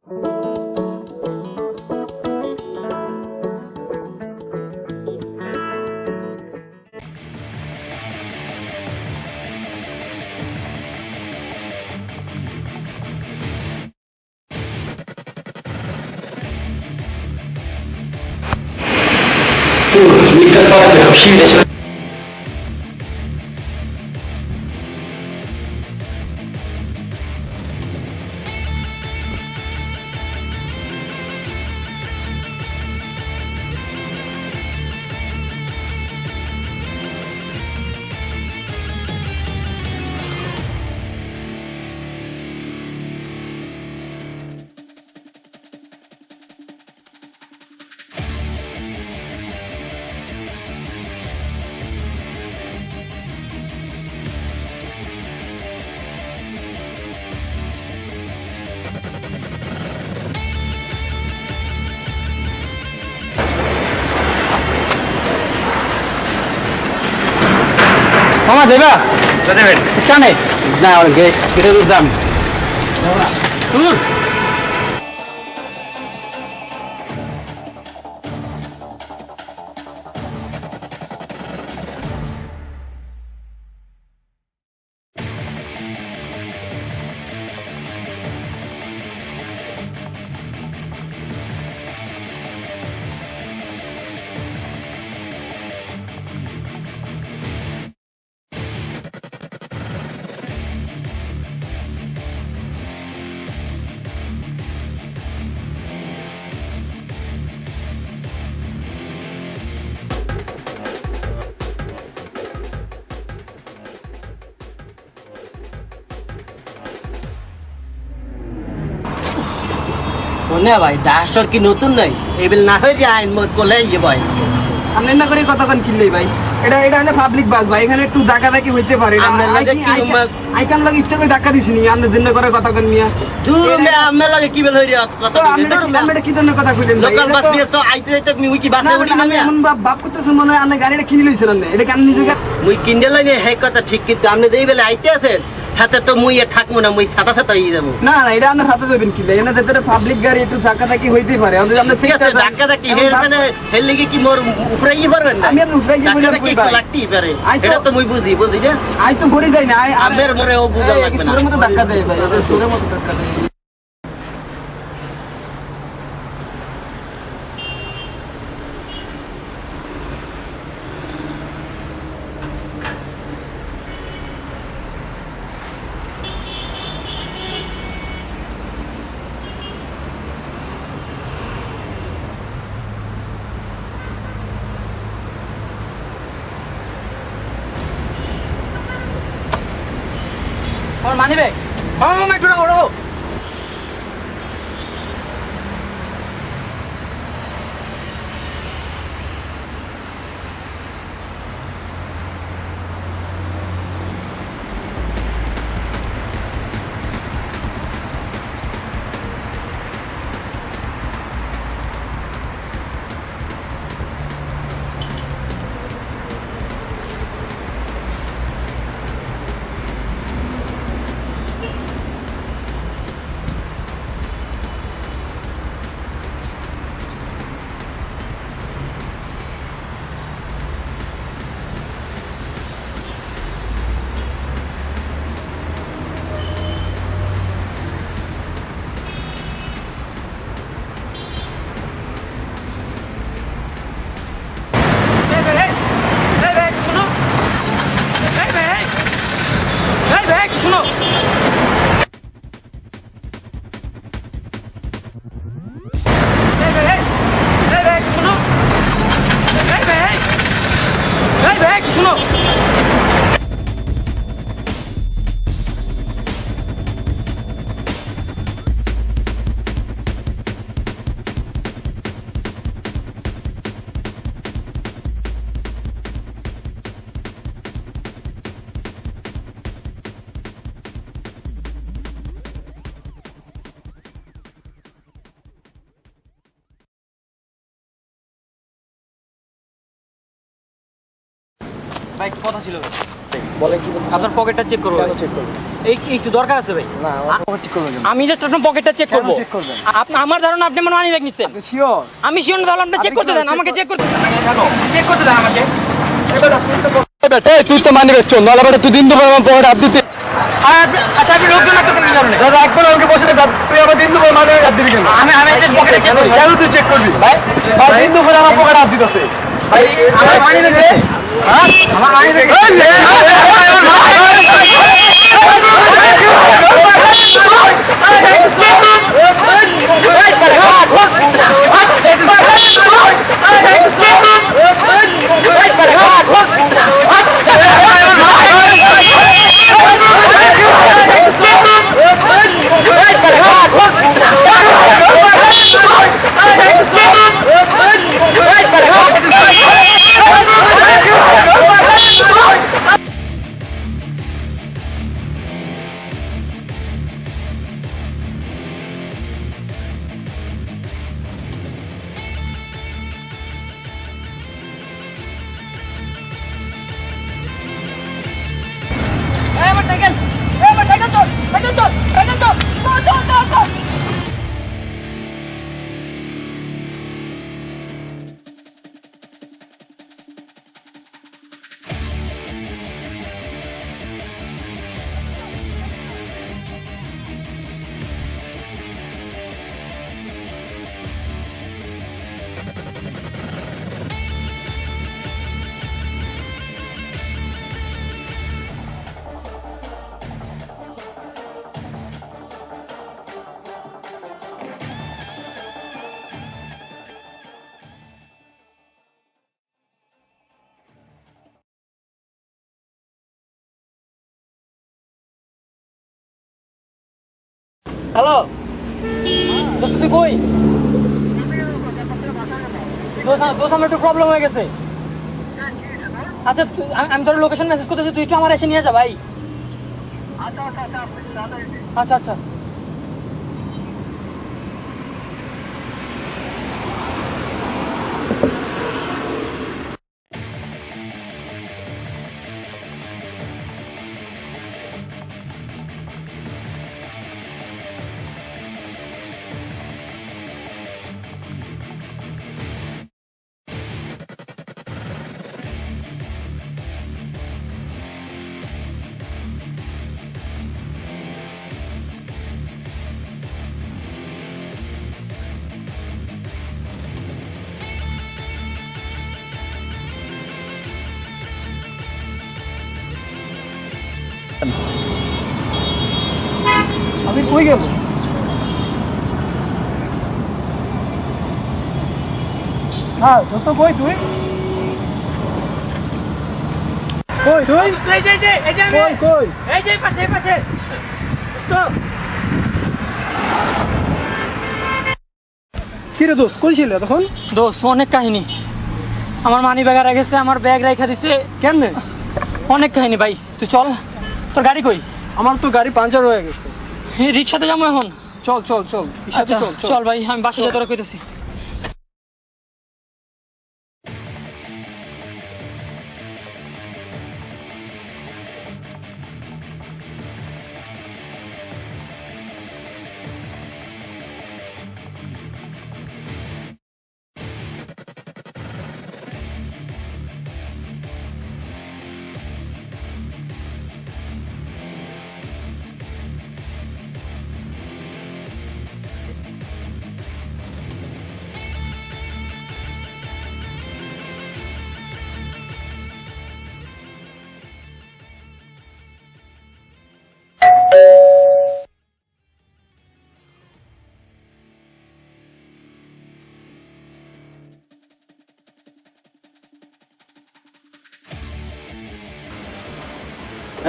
Du, liegt das Wort der verschiedene. মামা দেবা দেবেন কানে না গেটে যাম দূর কোনে ভাই ডাস্টর কি নতুন নাই এবেল না হয়ে যায় আইন মত কোলে ইয়ে ভাই আপনি না করে কতক্ষণ কিনলেই ভাই এটা এটা হলো পাবলিক বাস ভাই এখানে একটু ধাক্কাধাক্কি হইতে পারে আপনার লাগে কি আইকান লাগে ইচ্ছা করে ধাক্কা দিছিনি আপনি দিন করে কতক্ষণ মিয়া দূর মে আমে লাগে কি বেল হইরে কত আপনি কি ধরনের কথা কইলেন ভাই লোকাল বাস দিয়ে তো আইতে আইতে মুই কি বাসে উঠি না এমন বাপ করতেছ মনে হয় আপনি গাড়িটা কিনে লইছেন না এটা কেন নিজের মুই কিনতে লাগে হে কথা ঠিক কিন্তু আপনি যেই বেলে আইতে আছেন হাতে তো মুই থাকবো না মুই সাথে সাথে হয়ে যাবো না না এটা আপনার সাথে যাবেন কি এনে যেতে পাবলিক গাড়ি একটু ধাক্কাধাক্কি হইতেই পারে আপনি ঠিক আছে ধাক্কা ধাক্কি হের মানে হের লাগি কি মোর উপরে ই পারবেন না আমি আপনার উপরে গিয়ে বলে কি লাগতেই পারে এটা তো মুই বুঝি না আই তো ঘুরে যাই না আমের মরে ও বুঝা লাগবে না সুরের মতো ধাক্কা দেয় ভাই সুরের মতো ধাক্কা দেয় और मानी बे हां मैं थोड़ा उड़ो ভাই কথা ছিল বলেন কি বলতে আপনার পকেটটা চেক করবো কেন চেক করবেন? এই একটু দরকার আছে ভাই। না আমার পকেট ঠিক করবেন কেন? আমি জাস্ট আপনার পকেটটা চেক কেন করবো। check করবেন? আমার ধারণা আপনি আমার মানি ব্যাগ নিচ্ছেন। আপনি শিওর? আমি শিওর না, তাহলে আপনি চেক আপনি করতে কিভাবে দেন, check আমাকে করবেন? চেক করতে চেক করতে দেন আমাকে। তুই তো মানি বেচছো নালা বেটা, তুই দিন দুপুর আমার পকেটে হাত দিতে আচ্ছা আপনি লোকজন লাগতেছেন কি কারণে? দাদা একবার আমাকে বসে থাক, তুই আমার দিন দুপুর মানি হাত দিবি কেন? আমি পকেটে চেক করি। কেন তুই চেক করবি ভাই? ভাই দিন দুপুরে আমার পকেটে হাত দিতেছে ভাই। আমার মানি ব্যাগ আছে। হ্যাঁ আমার মানি ব্যাগ হ্যালো দোস্ত, তুই কই? দোস্ত আমার একটু প্রবলেম হয়ে গেছে। আচ্ছা আমি তোর লোকেশন মেসেজ করতেছি, তুই একটু আমার এসে নিয়ে যা ভাই। আচ্ছা আচ্ছা। আমি কই গেল? হ্যাঁ দোস্ত কই তুই? কই তুই? এই যে আমি কই কই? এই যে এই পাশে দোস্ত। কি রে দোস্ত, কই ছিলে তখন? দোস্ত অনেক কাহিনী। আমার মানি ব্যাগ আর গেছে, আমার ব্যাগ রেখা দিছে, কেমনে? অনেক কাহিনী ভাই। তুই চল, তোর গাড়ি কই? আমার তো গাড়ি পাঞ্চার হয়ে গেছে। এই রিক্সাতে যাবো এখন। চল চল চল ইসাতে আচ্ছা চল চল। চল ভাই, আমি বাসে যেতে তোরা কইতেছি।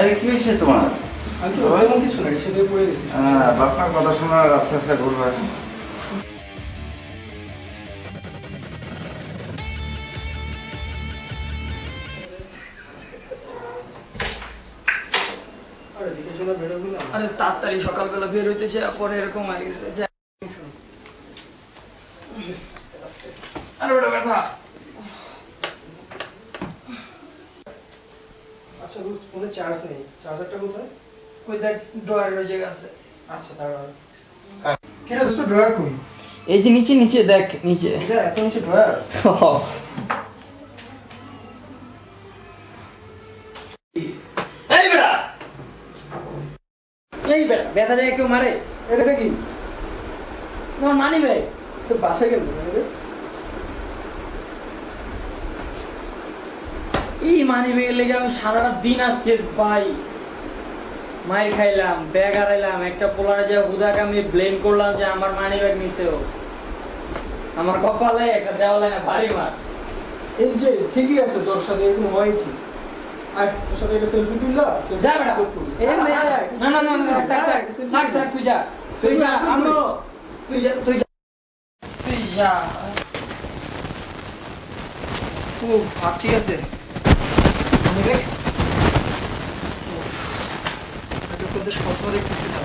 এই কি হয়েছে তোমার? আমি তো এমন কিছু না, রিক্সা দিয়ে পড়ে গেছি। বাপমার কথা শোনার আস্তে আস্তে ঘুরবে। আরে দেখে শোনা বেরোবি না। আরে তাড়াতাড়ি সকালবেলা বের হইতেছে, পরে এরকম হয়ে গেছে। আরে ওটা ব্যথা। আচ্ছা দোস্ত, ফোনে ড্রয়ারের ওই জায়গা আছে। আচ্ছা দাঁড়াও কেন দোস্ত ড্রয়ার কই এই যে নিচে নিচে দেখ নিচে। এটা এত নিচে ড্রয়ার এই বেটা, এই বেটা, ব্যথা যায় কেউ মারে? এটা কি তোমার মানি ভাই তো বাসে গেল এই মানি ব্যাগের লেগে আমি সারাটা দিন আজকে ভাই মাইর খাইলাম, ব্যাগ হারাইলাম, একটা পোলারে যে হুদাকে আমি ব্লেম করলাম যে আমার মানি ব্যাগ নিছেও, আমার কপালে একটা দেওয়ালে না ভারী মার। এই যে ঠিকই আছে তোর সাথে এরকম হয় কি আর তোর সাথে একটা সেলফি তুললা যা বেটা, এই না না না না, থাক থাক, তুই যা, তুই যা, আমো, তুই যা, তুই যা, তুই যা। ও ভাব ঠিক আছে, মানি ব্যাগ তোদের স্বপ্ন দেখতেছিলাম